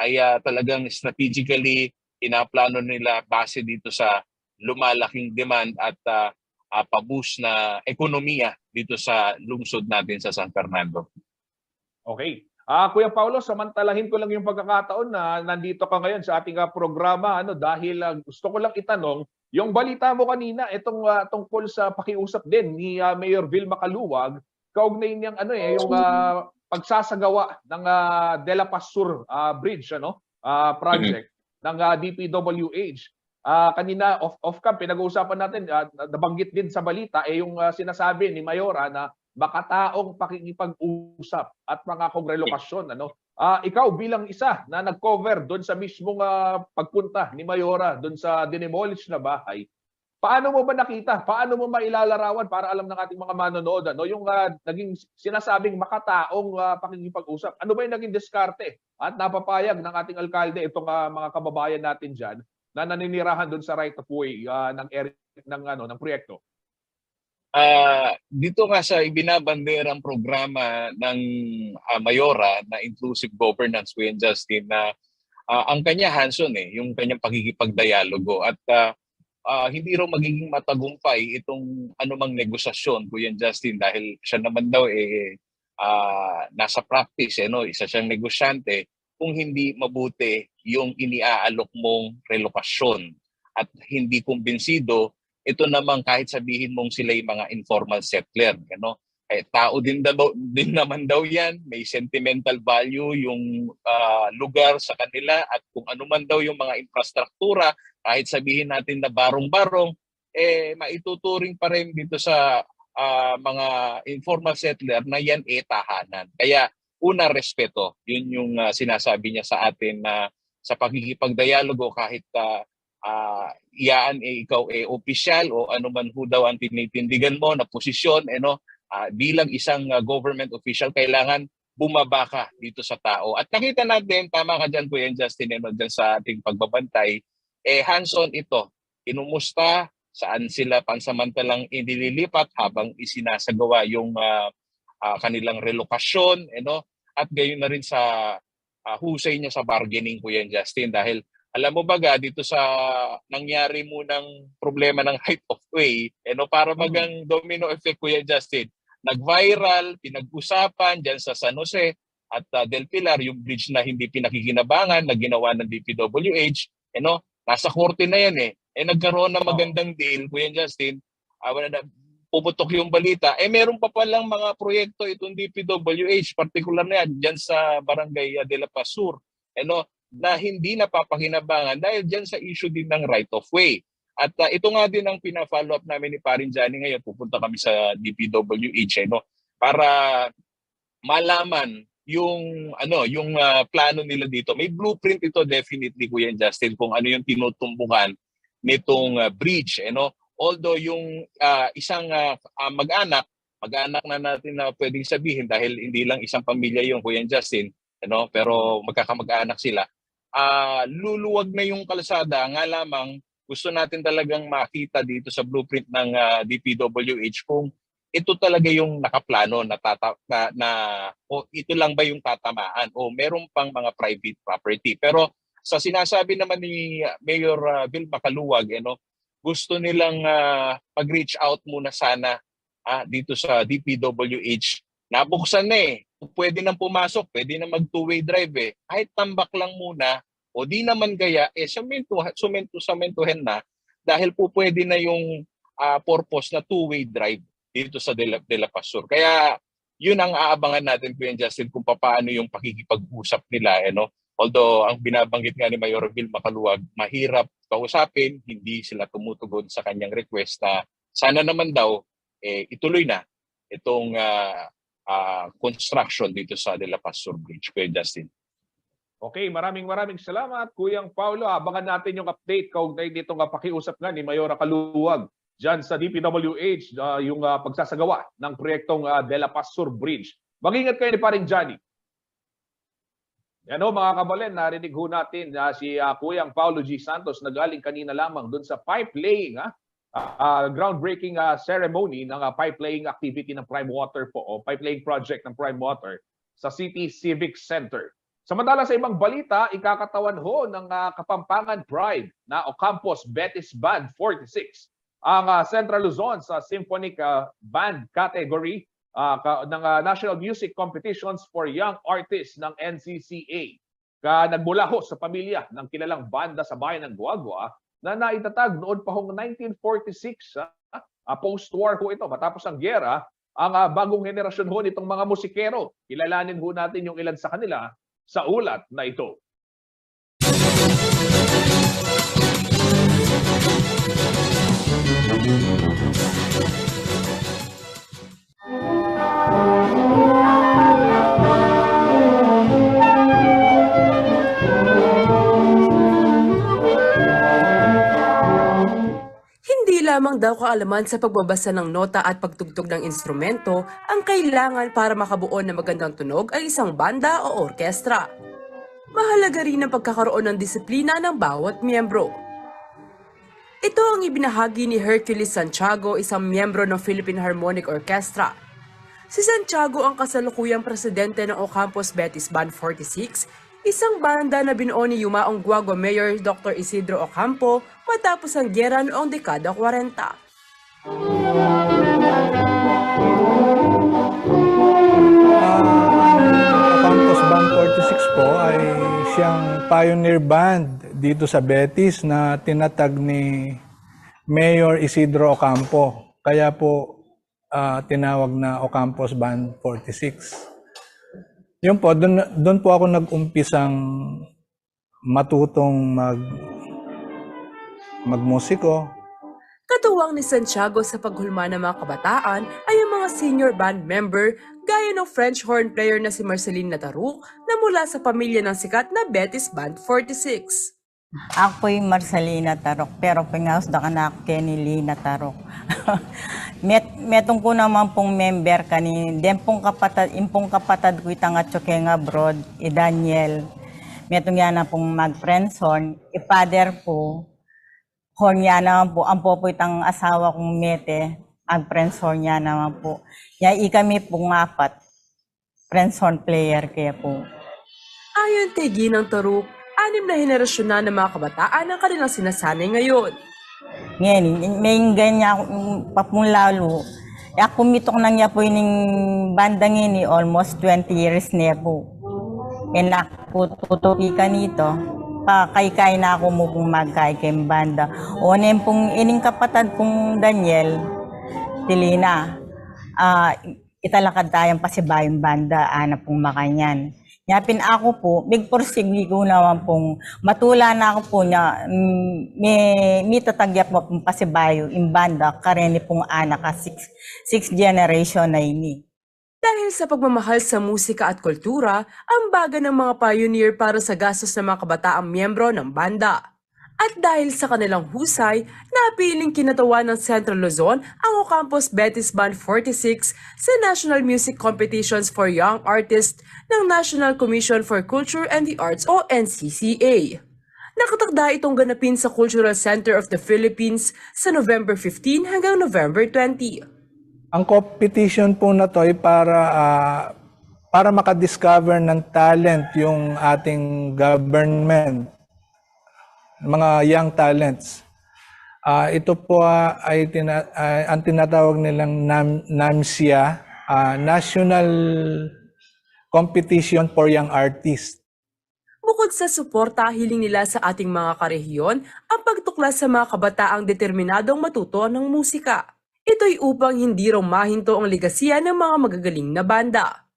ay talagang strategically pinaplano nila base dito sa lumalaking demand at paboost na ekonomiya dito sa lungsod natin sa San Fernando. Okay. Kuya Paulo, samantalahin ko lang yung pagkakataon na nandito ka ngayon sa ating programa dahil gusto ko lang itanong, yung balita mo kanina, itong tungkol sa pakiusap din ni Mayor Vilma Caluwag, kaugnay niyang yung pagsasagawa ng De La Paz Sur Bridge project ng DPWH. Kanina off-cam pinag-uusapan natin, nabanggit din sa balita yung sinasabi ni Mayora na makataong pakikipag-usap at mga relokasyon. Ikaw bilang isa na nag-cover doon sa mismong pagpunta ni Mayora doon sa dinemolish na bahay, paano mo ba nakita? Paano mo mailalarawan para alam ng ating mga manonood yung naging sinasabing makataong pakikipag-usap? Ano ba yung naging diskarte at napapayag ng ating alkalde itong mga kababayan natin diyan na naninirahan doon sa right of way ng proyekto? Dito nga sa ibinabanderang programa ng Mayora na Inclusive Governance, Kuya Justin, na ang kanya hands-on yung kanyang pakikipagdialogo, at hindi raw magiging matagumpay itong anumang negosasyon, Kuya Justin, dahil siya naman daw nasa practice, isa siyang negosyante, kung hindi mabuti yung iniaalok mong relokasyon at hindi kumbinsido. Ito naman kahit sabihin mong sila yung mga informal settler, tao din naman daw yan, may sentimental value yung lugar sa kanila, at kung ano man daw yung mga infrastruktura, kahit sabihin natin na barong-barong, maituturing pa rin dito sa mga informal settler na yan tahanan. Kaya una, respeto, yun yung sinasabi niya sa atin na sa pakikipagdialogo, kahit iyaan ikaw opisyal o ano man ho daw ang tinitindigan mo na posisyon, bilang isang government official, kailangan bumaba ka dito sa tao. At nakita natin, tama ka dyan, Kuya Justin, dyan sa ating pagbabantay, hands-on ito. Inumusta, saan sila pansamantalang inililipat habang isinasagawa yung kanilang relokasyon, at gayon na rin sa husay niya sa bargaining, Kuya Justin, dahil alam mo baga dito sa nangyari mo ng problema ng right of way, para magang domino effect, Kuya Justin, nag-viral, pinag-usapan dyan sa San Jose at Del Pilar, yung bridge na hindi pinakikinabangan na ginawa ng DPWH, nasa korte na yan nagkaroon ng magandang deal, Kuya Justin, puputok yung balita, meron pa palang mga proyekto itong DPWH, particular na yan dyan sa Barangay De La Paz Sur, na hindi napapakinabangan dahil dyan sa issue din ng right of way. At ito nga din ang pina-follow up namin ni Parin Johnny ngayon. Pupunta kami sa DPWH para malaman yung plano nila dito. May blueprint ito definitely, Kuya Justin, kung ano yung tinutumbukan nitong bridge. Although yung isang mag-anak na natin na pwedeng sabihin dahil hindi lang isang pamilya yung, Kuya Justin, pero magkakamag-anak sila. luluwag na yung kalsada, nga lamang gusto natin talagang makita dito sa blueprint ng DPWH kung ito talaga yung nakaplano o ito lang ba yung tatamaan o meron pang mga private property. Pero sa sinasabi naman ni Mayor Bill Macaluwag, gusto nilang mag-reach out muna sana dito sa DPWH. Nabuksan na pwede nang pumasok, pwede na mag two-way drive Kahit tambak lang muna o di naman gaya, sementuhin na dahil po pwede na yung purpose na two-way drive dito sa De La Paz Sur. Kaya yun ang aabangan natin, Kuya Justin, kung paano yung pakikipag-usap nila. Although ang binabanggit nga ni Mayor Bill Macaluwag, mahirap kausapin, hindi sila tumutugon sa kanyang request na sana naman daw ituloy na itong construction dito sa De La Paz Sur Bridge. Kuya Justin. Okay, maraming salamat, Kuyang Paulo. Abangan natin yung update kaugnay dito nga pakiusap nga ni Mayor Macaluwag dyan sa DPWH, yung pagsasagawa ng proyektong De La Paz Sur Bridge. Mag-ingat kayo ni paring Johnny. Yan mga kabalen, narinig ho natin si Kuyang Paulo G. Santos na galing kanina lamang dun sa pipe laying, groundbreaking ceremony ng pipe laying activity ng Prime Water po o pipe laying project ng Prime Water sa City Civic Center. Samantala sa ibang balita, ikakatawan ho ng Kapampangan Pride na Ocampos Betis Band 46 ang Central Luzon sa Symphonic Band category ng National Music Competitions for Young Artists ng NCCA. Nagmula ho sa pamilya ng kilalang banda sa bayan ng Guagua na naitatag noon pa hong 1946. Post-war ho ito, matapos ang gyera, ang bagong henerasyon ho nitong mga musikero. Kilalanin ho natin yung ilan sa kanila sa ulat na ito. Hindi lamang daw kaalaman sa pagbabasa ng nota at pagtugtog ng instrumento ang kailangan para makabuo ng magandang tunog ay isang banda o orkestra. Mahalaga rin ang pagkakaroon ng disiplina ng bawat miyembro. Ito ang ibinahagi ni Hercules Santiago, isang miyembro ng Philippine Harmonic Orchestra. Si Santiago ang kasalukuyang presidente ng Ocampos Betis Band 46, isang banda na binuo ni Yumaong Guagua Mayor Dr. Isidro Ocampo matapos ang gyera noong dekada 40. Ocampos Band 46 po ay siyang pioneer band dito sa Betis na tinatag ni Mayor Isidro Ocampo. Kaya po tinawag na Ocampos Band 46. Yun po, doon po ako nag-umpisang matutong magmusiko. Katuwang ni Santiago sa paghulma ng mga kabataan ay ang mga senior band member gaya ng French horn player na si Marceline Nataruk na mula sa pamilya ng sikat na Betis Band 46. Ako yung Marcelina Tarok, pero pingaos da kanak Kenny Natarok. Metong ko naman pong member kani, den pong kapatad ko itang at nga abroad, Daniel. Metong yan na pong mag-friends horn, father po, horn yan naman po, ang po itang asawa kong Mete, mag-friends horn yan naman po. Yan kami pong apat, friends horn player kaya po. Ayon kay Ginang Taruk, 6 na henerasyon na ng mga kabataan ang kanilang sinasanay ngayon. Ngayon, may ganyan pa pong lalo. Ako mitok na niya po yung bandang ini, almost 20 years niya po. And ako tutupi ka nito, pakay-kay na ako mo pong magkay kay banda. O nem pong ining kapatad pong Daniel, Tilina, italakad tayong pasibayong banda, ana pong makanyan. Yapin ako po, big porsigli ko naman pong matula na ako po niya, may tatagyap mo pong pasibayo in banda, kareni pong anak ka, 6 generation na ini. Dahil sa pagmamahal sa musika at kultura, ang baga ng mga pioneer para sa gastos ng mga kabataang miyembro ng banda. At dahil sa kanilang husay, napiling kinatawa ng Central Luzon ang Ocampos Betis Band 46 sa National Music Competitions for Young Artists ng National Commission for Culture and the Arts o NCCA. Nakatakda itong ganapin sa Cultural Center of the Philippines sa November 15 hanggang November 20. Ang competition po na to ay para makadiscover ng talent yung ating government, mga young talents. Ito po ay ang tinatawag nilang NAMSIA, National Competition for Young Artists. Bukod sa suporta, hiling nila sa ating mga karehiyon ang pagtuklas sa mga kabataang determinadong matuto ng musika. Ito'y upang hindi raw mahinto ang legasiya ng mga magagaling na banda.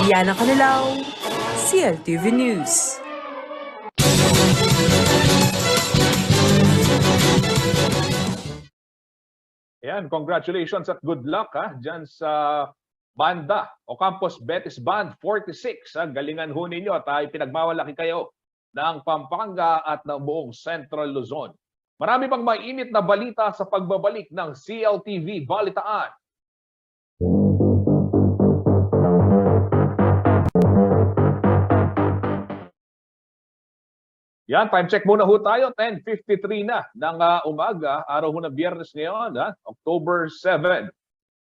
Diana Canilao, CLTV News. Ayan, congratulations at good luck dyan sa banda Ocampos Betis Band 46. Galingan ho ninyo at pinagmamalaki kayo ng Pampanga at ng buong Central Luzon. Marami pang mainit na balita sa pagbabalik ng CLTV Balitaan. Yan, time check muna ho tayo. 10:53 na ng umaga. Araw ho na Biyernes ngayon, October 7.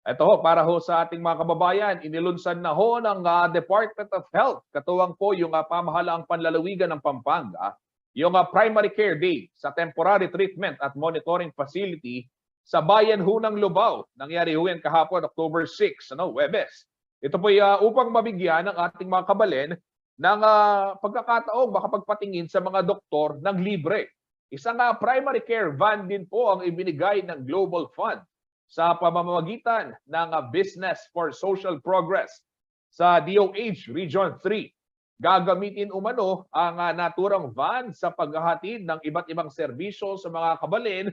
Ito ho, para ho sa ating mga kababayan, inilunsan na ho ng Department of Health. Katuwang po yung pamahalaang panlalawigan ng Pampanga, yung Primary Care Day sa Temporary Treatment at Monitoring Facility sa bayan ho ng Lubao. Nangyari ho yan kahapon, October 6, Huwebes. Ito po upang mabigyan ng ating mga kabalen ng pagkakataong makapagpatingin sa mga doktor ng libre. Isang primary care van din po ang ibinigay ng Global Fund sa pamamagitan ng Business for Social Progress sa DOH Region 3. Gagamitin umano ang naturang van sa paghahatid ng iba't ibang serbisyo sa mga kabalin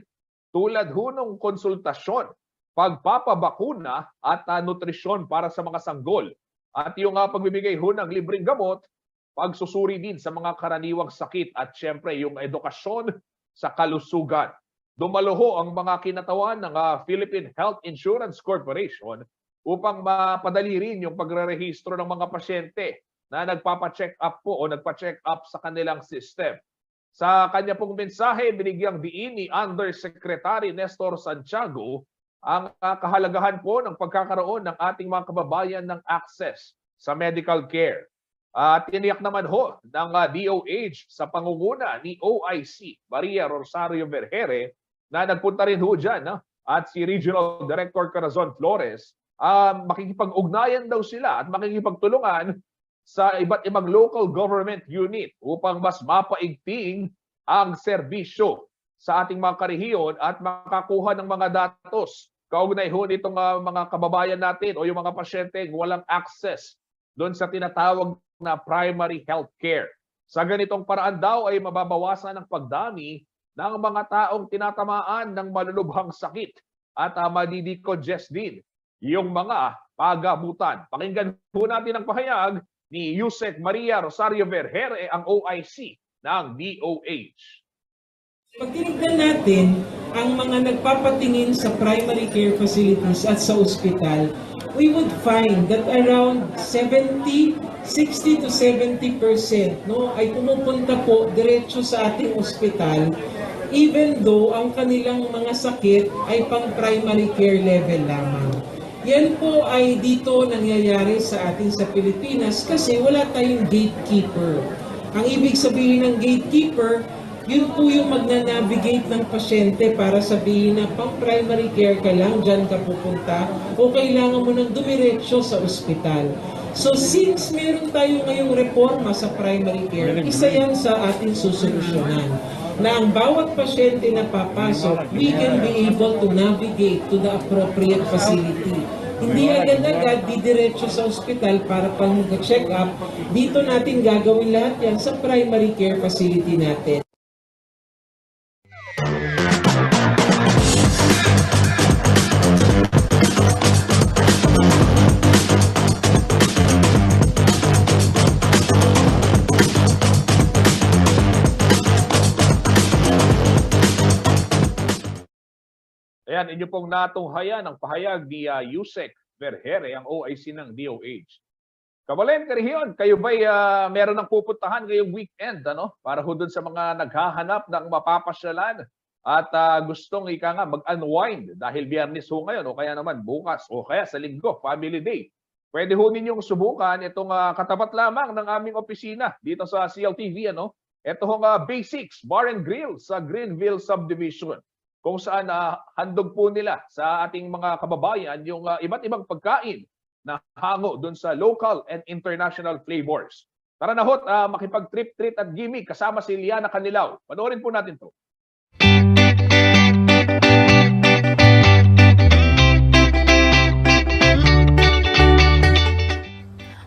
tulad ho ng konsultasyon, pagpapabakuna at nutrisyon para sa mga sanggol. At yung pagbibigay ho ng libreng gamot, pagsusuri din sa mga karaniwang sakit at syempre yung edukasyon sa kalusugan. Dumalo ho ang mga kinatawan ng Philippine Health Insurance Corporation upang mapadali rin yung pagrerehistro ng mga pasyente na nagpapa-check up po o nagpa-check up sa kanilang system. Sa kanya pong mensahe, binigyang diin ni Undersecretary Nestor Santiago ang kahalagahan po ng pagkakaroon ng ating mga kababayan ng access sa medical care. Tiniyak naman ho ng DOH sa pangunguna ni OIC Maria Rosario Vergere na nagpunta rin ho dyan at si Regional Director Corazon Flores, makikipag-ugnayan daw sila at makikipagtulungan sa iba't ibang local government unit upang mas mapaigting ang serbisyo sa ating mga karehiyon at makakuha ng mga datos kaugnay ho nitong mga kababayan natin o yung mga pasyente walang access doon sa tinatawag na primary health care. Sa ganitong paraan daw ay mababawasan ang pagdami ng mga taong tinatamaan ng malulubhang sakit at madidicongest din yung mga pagamutan. Pakinggan po natin ang pahayag ni Yusek Maria Rosario Vergere, ang OIC ng DOH. Pag tinignan natin ang mga nagpapatingin sa primary care facilities at sa ospital, we would find that around 60 to 70% ay pumupunta po diretso sa ating ospital, even though ang kanilang mga sakit ay pang primary care level lamang. Yan po ay dito nangyayari sa atin sa Pilipinas kasi wala tayong gatekeeper. Ang ibig sabihin ng gatekeeper, yun po yung magna-navigate ng pasyente para sabihin na pang primary care ka lang, dyan ka pupunta, o kailangan mo nang dumiretso sa ospital. So since meron tayo ngayong reforma sa primary care, isa yan sa ating susolusyonan. Na ang bawat pasyente na papasok, we can be able to navigate to the appropriate facility. Hindi agad-agad didiretso sa ospital para pang check up. Dito natin gagawin lahat yan sa primary care facility natin. Ayan, inyo pong natunghayan ang pahayag ni Yusek Vergere, ang OIC ng DOH. Kabalen, Karihiyon, kayo ba'y meron ng pupuntahan ngayong weekend, ano? Para ho dun sa mga naghahanap ng mapapasyalan at gustong mag-unwind dahil Biyernes ho ngayon o kaya naman bukas o kaya sa Linggo, Family Day. Pwede ho ninyong subukan itong katapat lamang ng aming opisina dito sa CLTV, ano? Ito hong Basics Bar and Grill sa Greenville Subdivision, kung saan handog po nila sa ating mga kababayan yung iba't ibang pagkain na hango doon sa local and international flavors. Tara na hot, makipag-trip, treat at gimmick kasama si Liana Canilaw. Panoorin po natin to.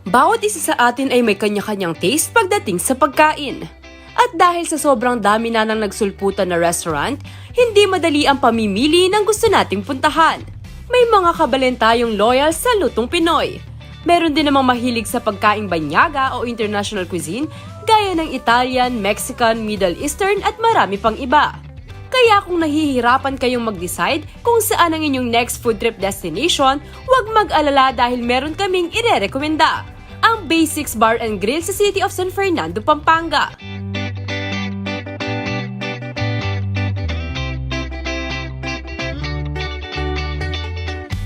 Bawat isa sa atin ay may kanya-kanyang taste pagdating sa pagkain. At dahil sa sobrang dami na ng nagsulputan na restaurant, hindi madali ang pamimili ng gusto nating puntahan. May mga kabalen tayong loyal sa lutong Pinoy. Meron din namang mahilig sa pagkaing banyaga o international cuisine gaya ng Italian, Mexican, Middle Eastern at marami pang iba. Kaya kung nahihirapan kayong mag-decide kung saan ang inyong next food trip destination, huwag mag-alala dahil meron kaming ire-rekomenda. Ang Basics Bar and Grill sa City of San Fernando, Pampanga.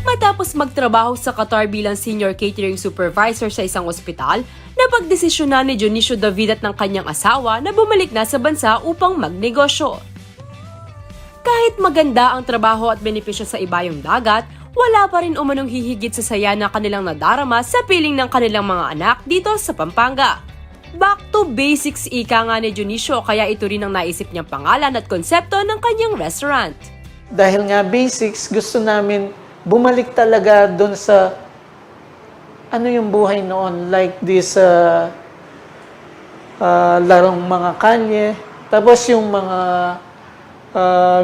Matapos magtrabaho sa Qatar bilang Senior Catering Supervisor sa isang ospital, napagdesisyonan ni Dionisio David at ng kanyang asawa na bumalik na sa bansa upang magnegosyo. Kahit maganda ang trabaho at benepisyo sa ibayong dagat, wala pa rin umanong hihigit sa saya na kanilang nadarama sa piling ng kanilang mga anak dito sa Pampanga. Back to basics ika nga ni Dionisio, kaya ito rin ang naisip niyang pangalan at konsepto ng kanyang restaurant. Dahil nga basics, gusto namin bumalik talaga doon sa ano yung buhay noon, like this larong mga kalye, tapos yung mga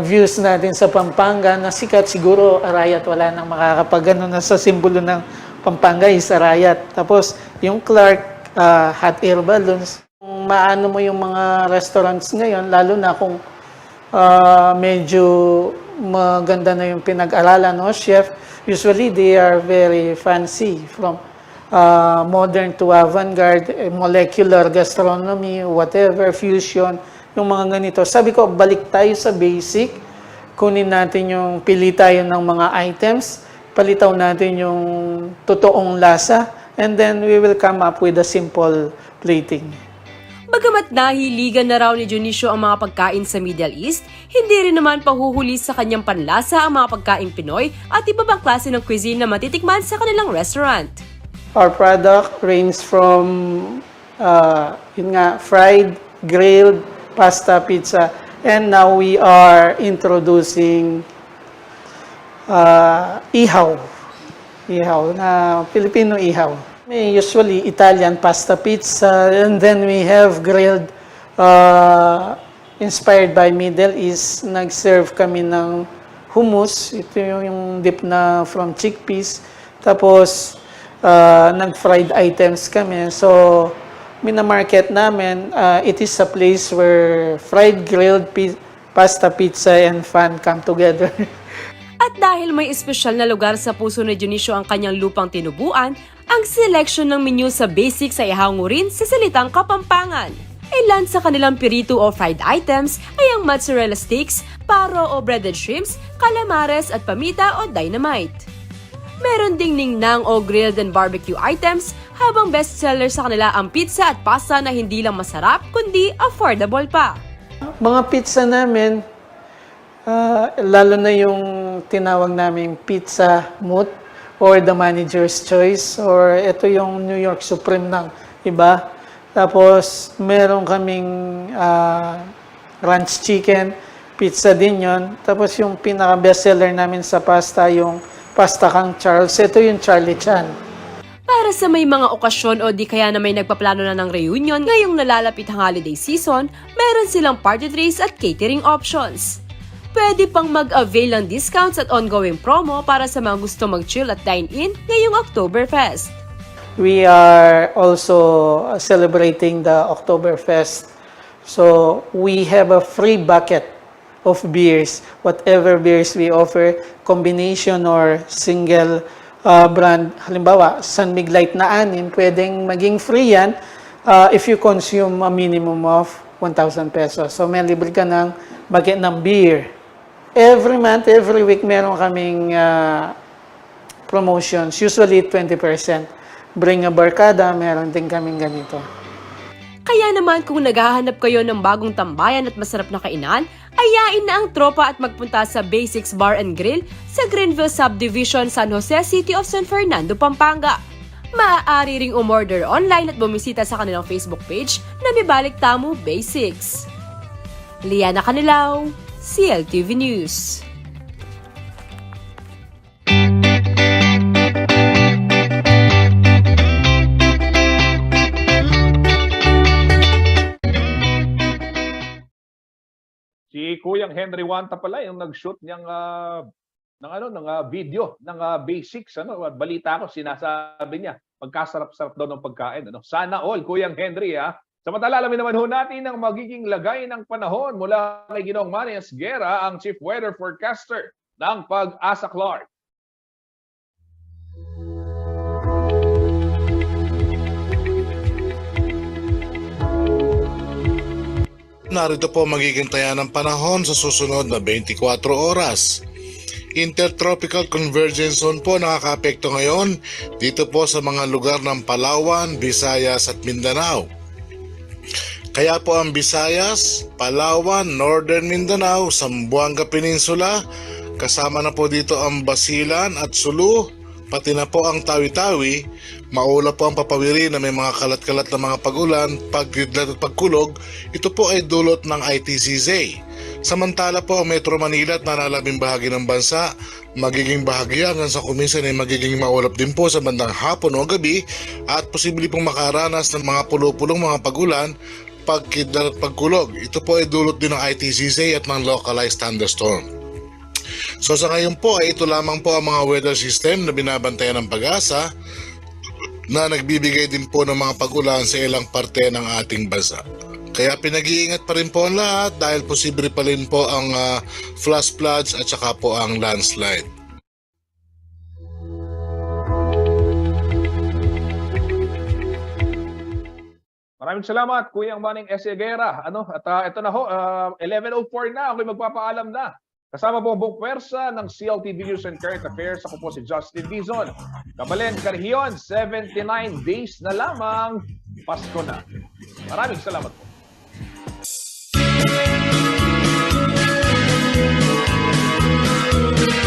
views natin sa Pampanga na sikat siguro Arayat, wala nang makakapagano na sa simbolo ng Pampanga is Arayat. Tapos yung Clark hot air balloons. Maano mo yung mga restaurants ngayon, lalo na kung medyo maganda na yung pinag-aralan, no, chef. Usually, they are very fancy, from modern to avant-garde, molecular gastronomy, whatever, fusion, yung mga ganito. Sabi ko, balik tayo sa basic, kunin natin yung, pili tayo ng mga items, palitaw natin yung totoong lasa, and then we will come up with a simple plating. Bagamat nahiligan na raw ni Dionisio ang mga pagkain sa Middle East, hindi rin naman pahuhuli sa kanyang panlasa ang mga pagkain Pinoy at iba pang klase ng cuisine na matitikman sa kanilang restaurant. Our product ranges from fried, grilled, pasta, pizza, and now we are introducing ihaw. Ihaw na Filipino ihaw. May usually Italian pasta pizza, and then we have grilled inspired by Middle East. Nag-serve kami ng hummus, ito yung dip na from chickpeas. Tapos nag-fried items kami. So minamarket namin, it is a place where fried, grilled, pasta, pizza, and fun come together. At dahil may espesyal na lugar sa puso ni Dionisio ang kanyang lupang tinubuan, ang selection ng menu sa basics ay ihango rin sa salitang Kapampangan. Ilan sa kanilang pirito o fried items ay ang mozzarella sticks, paro o breaded shrimps, calamares at pamita o dynamite. Meron ding ningnang o grilled and barbecue items, habang bestseller sa kanila ang pizza at pasta na hindi lang masarap kundi affordable pa. Mga pizza namin, lalo na yung tinawag naming pizza mood or the manager's choice, or ito yung New York Supreme ng iba. Tapos meron kaming ranch chicken, pizza din yon. Tapos yung pinaka bestseller namin sa pasta, yung pasta kang Charles. Ito yung Charlie Chan. Para sa may mga okasyon o di kaya na may nagpaplano na ng reunion ngayong nalalapit ang holiday season, meron silang party trays at catering options. Pwede pang mag-avail ng discounts at ongoing promo para sa mga gusto mag-chill at dine-in ngayong Oktoberfest. We are also celebrating the Oktoberfest. So we have a free bucket of beers. Whatever beers we offer, combination or single brand, halimbawa, San Mig Light na 6, pwedeng maging free yan if you consume a minimum of 1,000 pesos. So may libre ka ng bucket ng beer. Every month, every week, meron kaming promotions, usually 20%. Bring a barkada, meron din kaming ganito. Kaya naman kung naghahanap kayo ng bagong tambayan at masarap na kainan, ayain na ang tropa at magpunta sa Basics Bar and Grill sa Greenville Subdivision, San Jose, City of San Fernando, Pampanga. Maaari ring umorder online at bumisita sa kanilang Facebook page na may balik tamo Basics. Liana Canilao, CLTV News. Si Kuyang Henry Wanta pala yung nag-shoot ng video ng Basics, balita ko sinasabi niya pagkasarap-sarap daw ng pagkain, Sana all, Kuyang Henry, ha. Samantala, alamin naman ho natin ang magiging lagay ng panahon mula kay Ginoong Manny Esguera, ang Chief Weather Forecaster ng Pag-asa Clark. Narito po magiging taya ng panahon sa susunod na 24 oras. Intertropical Convergence Zone po nakakaapekto ngayon dito po sa mga lugar ng Palawan, Visayas at Mindanao. Kaya po ang Visayas, Palawan, Northern Mindanao, Zamboanga Peninsula, kasama na po dito ang Basilan at Sulu, pati na po ang Tawi-Tawi, maula po ang papawiri na may mga kalat-kalat na mga pag-ulan, pagkidlat at pagkulog, ito po ay dulot ng ITCZ. Samantala po ang Metro Manila at nalalabing bahagi ng bansa, magiging bahagi hanggang sa kuminsan ay magiging maulap din po sa bandang hapon o gabi at posible pong makaranas ng mga pulo-pulong mga pag-ulan, pagkidlat at pagkulog. Ito po ay dulot din ng ITCZ at ng localized thunderstorm. So sa ngayon po ay ito lamang po ang mga weather system na binabantayan ng Pag-asa na nagbibigay din po ng mga pag-ulan sa ilang parte ng ating bansa. Kaya pinag-iingat pa rin po ang lahat dahil posible pa rin po ang flash floods at saka po ang landslide. Maraming salamat, Kuyang Manny Esguera. At ito na ho, 11:04 na, ako'y magpapaalam na. Kasama po ang buong pwersa ng CLTV News and Current Affairs. Ako po si Justin Dizon. Kabalen, Carrion, 79 days na lamang, Pasko na. Maraming salamat po.